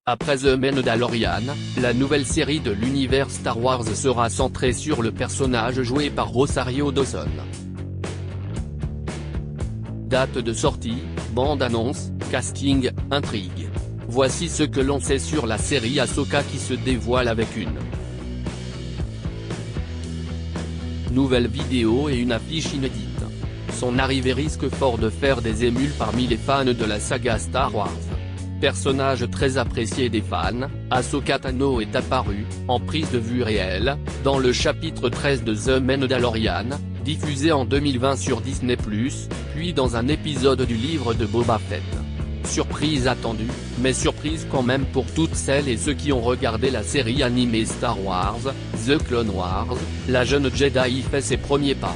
Après The Mandalorian, la nouvelle série de l'univers Star Wars sera centrée sur le personnage joué par Rosario Dawson. Date de sortie, bande-annonce, casting, intrigue. Voici ce que l'on sait sur la série Ahsoka qui se dévoile avec une nouvelle vidéo et une affiche inédite. Son arrivée risque fort de faire des émules parmi les fans de la saga Star Wars. Personnage très apprécié des fans, Ahsoka Tano est apparue, en prise de vue réelle, dans le chapitre 13 de The Mandalorian, diffusé en 2020 sur Disney+, puis dans un épisode du livre de Boba Fett. Surprise attendue, mais surprise quand même pour toutes celles et ceux qui ont regardé la série animée Star Wars, The Clone Wars, la jeune Jedi fait ses premiers pas.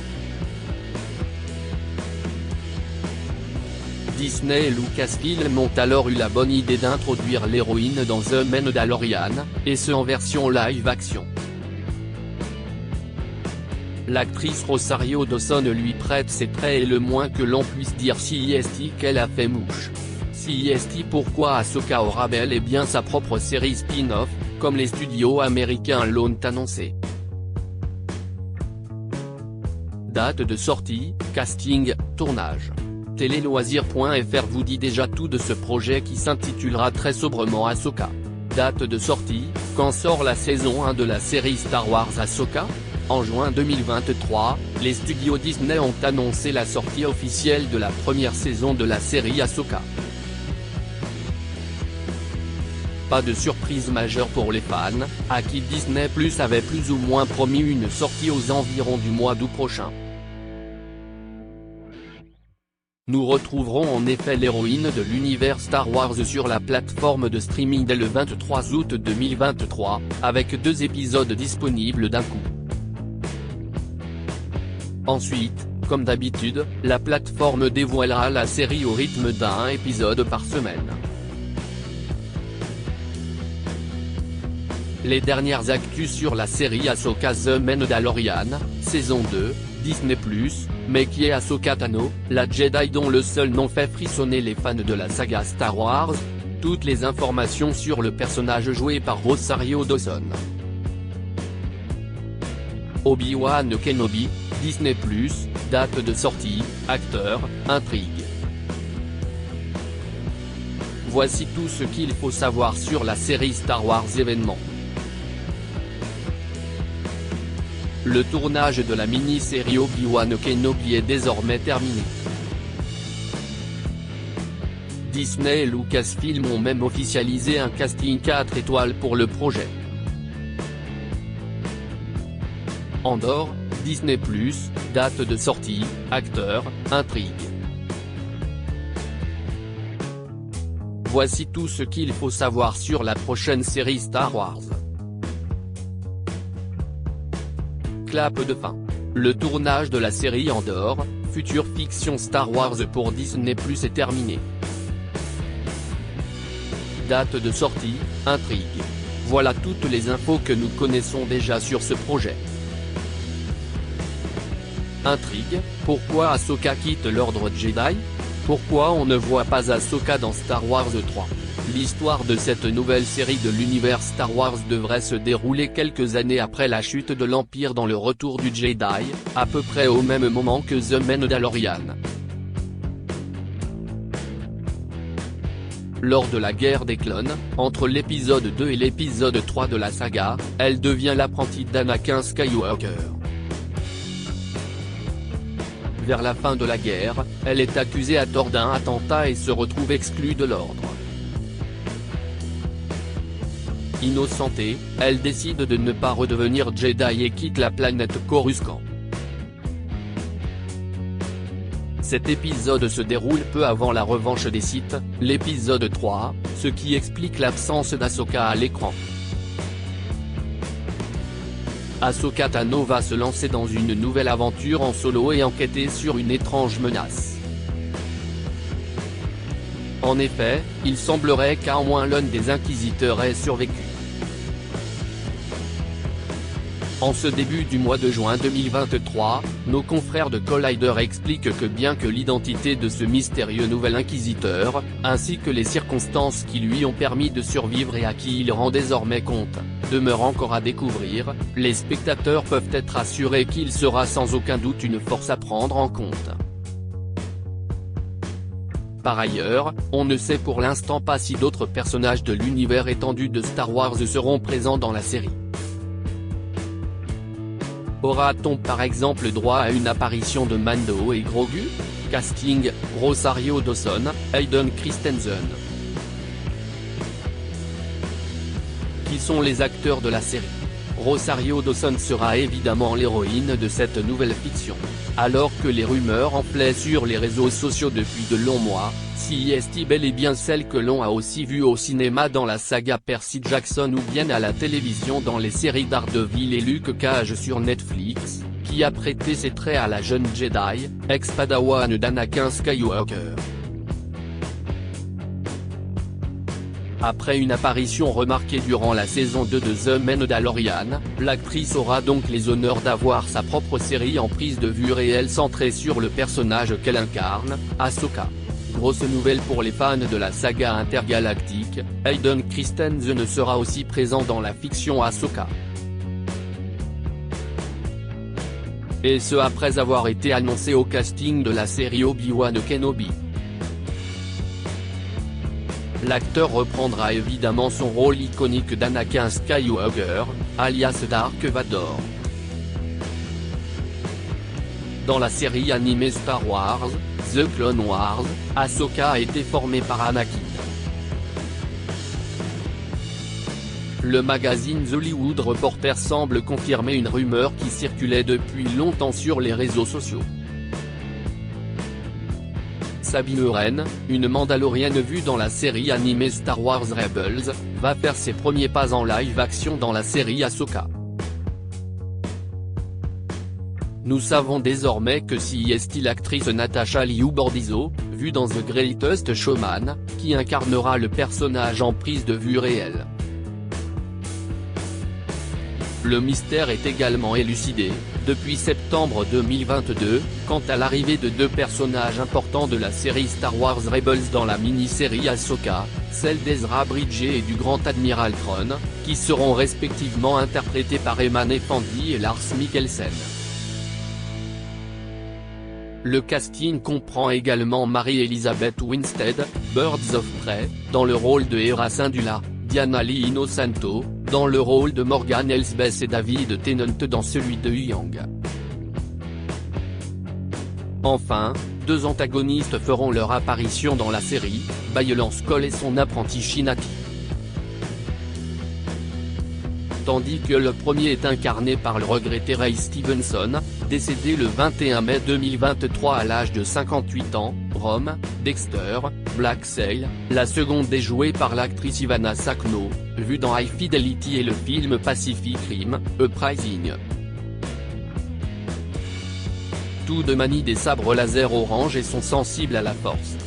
Disney et Lucasfilm ont alors eu la bonne idée d'introduire l'héroïne dans The Mandalorian, et ce en version live-action. L'actrice Rosario Dawson lui prête ses traits et le moins que l'on puisse dire CIST qu'elle a fait mouche. CIST pourquoi Ahsoka aura bel et bien sa propre série spin-off, comme les studios américains l'ont annoncé. Date de sortie, casting, tournage. Téléloisirs.fr vous dit déjà tout de ce projet qui s'intitulera très sobrement Ahsoka. Date de sortie, quand sort la saison 1 de la série Star Wars Ahsoka ? En juin 2023, les studios Disney ont annoncé la sortie officielle de la première saison de la série Ahsoka. Pas de surprise majeure pour les fans, à qui Disney+ avait plus ou moins promis une sortie aux environs du mois d'août prochain. Nous retrouverons en effet l'héroïne de l'univers Star Wars sur la plateforme de streaming dès le 23 août 2023, avec 2 épisodes disponibles d'un coup. Ensuite, comme d'habitude, la plateforme dévoilera la série au rythme d'un épisode par semaine. Les dernières actus sur la série Ahsoka The Mandalorian, saison 2, Disney+, mais qui est Ahsoka Tano, la Jedi dont le seul nom fait frissonner les fans de la saga Star Wars. Toutes les informations sur le personnage joué par Rosario Dawson. Obi-Wan Kenobi, Disney+, date de sortie, acteur, intrigue. Voici tout ce qu'il faut savoir sur la série Star Wars événement. Le tournage de la mini-série Obi-Wan Kenobi est désormais terminé. Disney et Lucasfilm ont même officialisé un casting 4 étoiles pour le projet. Andor, Disney+, date de sortie, acteur, intrigue. Voici tout ce qu'il faut savoir sur la prochaine série Star Wars. Clap de fin. Le tournage de la série Andor, future fiction Star Wars pour Disney+ est terminé. Date de sortie, intrigue. Voilà toutes les infos que nous connaissons déjà sur ce projet. Intrigue, pourquoi Ahsoka quitte l'ordre Jedi ? Pourquoi on ne voit pas Ahsoka dans Star Wars 3 ? L'histoire de cette nouvelle série de l'univers Star Wars devrait se dérouler quelques années après la chute de l'Empire dans le retour du Jedi, à peu près au même moment que The Mandalorian. Lors de la guerre des clones, entre l'épisode 2 et l'épisode 3 de la saga, elle devient l'apprentie d'Anakin Skywalker. Vers la fin de la guerre, elle est accusée à tort d'un attentat et se retrouve exclue de l'ordre. Innocentée, elle décide de ne pas redevenir Jedi et quitte la planète Coruscant. Cet épisode se déroule peu avant la revanche des Sith, l'épisode 3, ce qui explique l'absence d'Ahsoka à l'écran. Ahsoka Tano va se lancer dans une nouvelle aventure en solo et enquêter sur une étrange menace. En effet, il semblerait qu'au moins l'un des inquisiteurs ait survécu. En ce début du mois de juin 2023, nos confrères de Collider expliquent que bien que l'identité de ce mystérieux nouvel inquisiteur, ainsi que les circonstances qui lui ont permis de survivre et à qui il rend désormais compte, demeurent encore à découvrir, les spectateurs peuvent être assurés qu'il sera sans aucun doute une force à prendre en compte. Par ailleurs, on ne sait pour l'instant pas si d'autres personnages de l'univers étendu de Star Wars seront présents dans la série. Aura-t-on par exemple droit à une apparition de Mando et Grogu? Casting, Rosario Dawson, Hayden Christensen. Qui sont les acteurs de la série? Rosario Dawson sera évidemment l'héroïne de cette nouvelle fiction. Alors que les rumeurs enflaient sur les réseaux sociaux depuis de longs mois, si est bel et bien celle que l'on a aussi vue au cinéma dans la saga Percy Jackson ou bien à la télévision dans les séries Daredevil et Luke Cage sur Netflix, qui a prêté ses traits à la jeune Jedi, ex-padawan d'Anakin Skywalker. Après une apparition remarquée durant la saison 2 de The Mandalorian, l'actrice aura donc les honneurs d'avoir sa propre série en prise de vue réelle centrée sur le personnage qu'elle incarne, Ahsoka. Grosse nouvelle pour les fans de la saga intergalactique, Hayden Christensen sera aussi présent dans la fiction Ahsoka. Et ce après avoir été annoncé au casting de la série Obi-Wan Kenobi. L'acteur reprendra évidemment son rôle iconique d'Anakin Skywalker, alias Dark Vador. Dans la série animée Star Wars, The Clone Wars, Ahsoka a été formée par Anakin. Le magazine The Hollywood Reporter semble confirmer une rumeur qui circulait depuis longtemps sur les réseaux sociaux. Sabine Wren, une Mandalorienne vue dans la série animée Star Wars Rebels, va faire ses premiers pas en live-action dans la série Ahsoka. Nous savons désormais que si est l'actrice Natasha Liu Bordizzo, vue dans The Greatest Showman, qui incarnera le personnage en prise de vue réelle. Le mystère est également élucidé, depuis septembre 2022, quant à l'arrivée de deux personnages importants de la série Star Wars Rebels dans la mini-série Ahsoka, celle d'Ezra Bridger et du Grand Admiral Thrawn, qui seront respectivement interprétés par Eman Effendi et Lars Mikkelsen. Le casting comprend également Mary-Elizabeth Winstead, Birds of Prey, dans le rôle de Hera Syndulla, Diana Lee Inosanto, dans le rôle de Morgan Elsbeth et David Tennant dans celui de Huyang. Enfin, deux antagonistes feront leur apparition dans la série, Baylan Skoll et son apprenti Shinati. Tandis que le premier est incarné par le regretté Ray Stevenson, décédé le 21 mai 2023 à l'âge de 58 ans, Rome, Dexter, Black Sail, la seconde est jouée par l'actrice Ivana Sakno, vue dans High Fidelity et le film Pacific Rim, Uprising. Tous deux manient des sabres laser orange et sont sensibles à la force.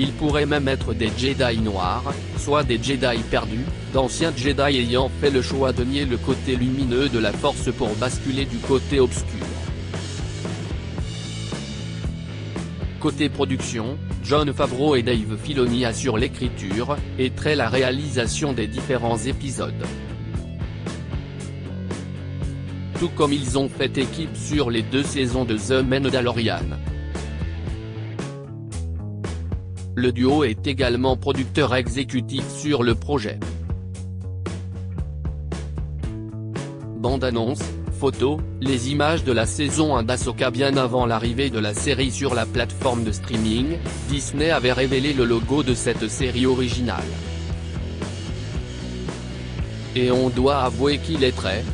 Ils pourraient même être des Jedi noirs, soit des Jedi perdus, d'anciens Jedi ayant fait le choix de nier le côté lumineux de la force pour basculer du côté obscur. Côté production, Jon Favreau et Dave Filoni assurent l'écriture, et traient la réalisation des différents épisodes. Tout comme ils ont fait équipe sur les 2 saisons de The Mandalorian. Le duo est également producteur exécutif sur le projet. Bande-annonce, photos, les images de la saison 1 d'Ahsoka. Bien avant l'arrivée de la série sur la plateforme de streaming, Disney avait révélé le logo de cette série originale. Et on doit avouer qu'il est très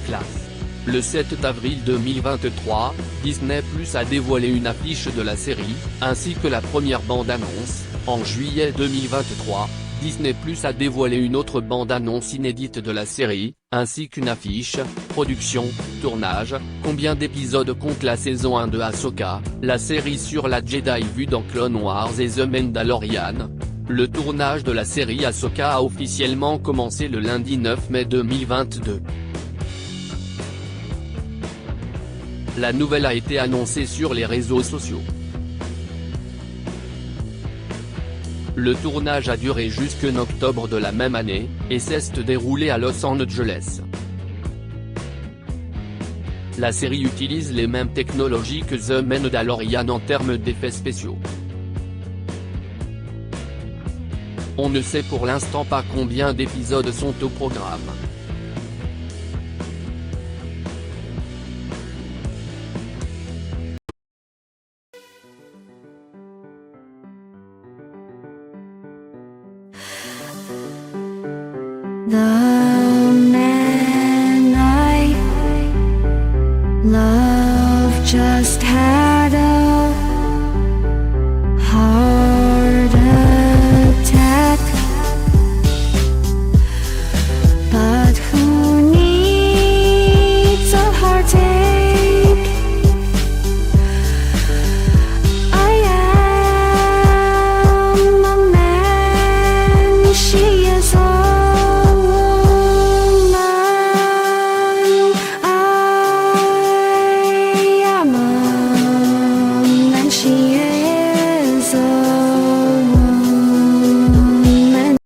classe. Le 7 avril 2023, Disney+ a dévoilé une affiche de la série, ainsi que la première bande-annonce. En juillet 2023, Disney+ a dévoilé une autre bande-annonce inédite de la série, ainsi qu'une affiche, production, tournage, combien d'épisodes compte la saison 1 de Ahsoka, la série sur la Jedi vue dans Clone Wars et The Mandalorian. Le tournage de la série Ahsoka a officiellement commencé le lundi 9 mai 2022. La nouvelle a été annoncée sur les réseaux sociaux. Le tournage a duré jusqu'en octobre de la même année, et s'est déroulé à Los Angeles. La série utilise les mêmes technologies que The Mandalorian en termes d'effets spéciaux. On ne sait pour l'instant pas combien d'épisodes sont au programme. The man I love just had a heart attack, but who needs a heart attack?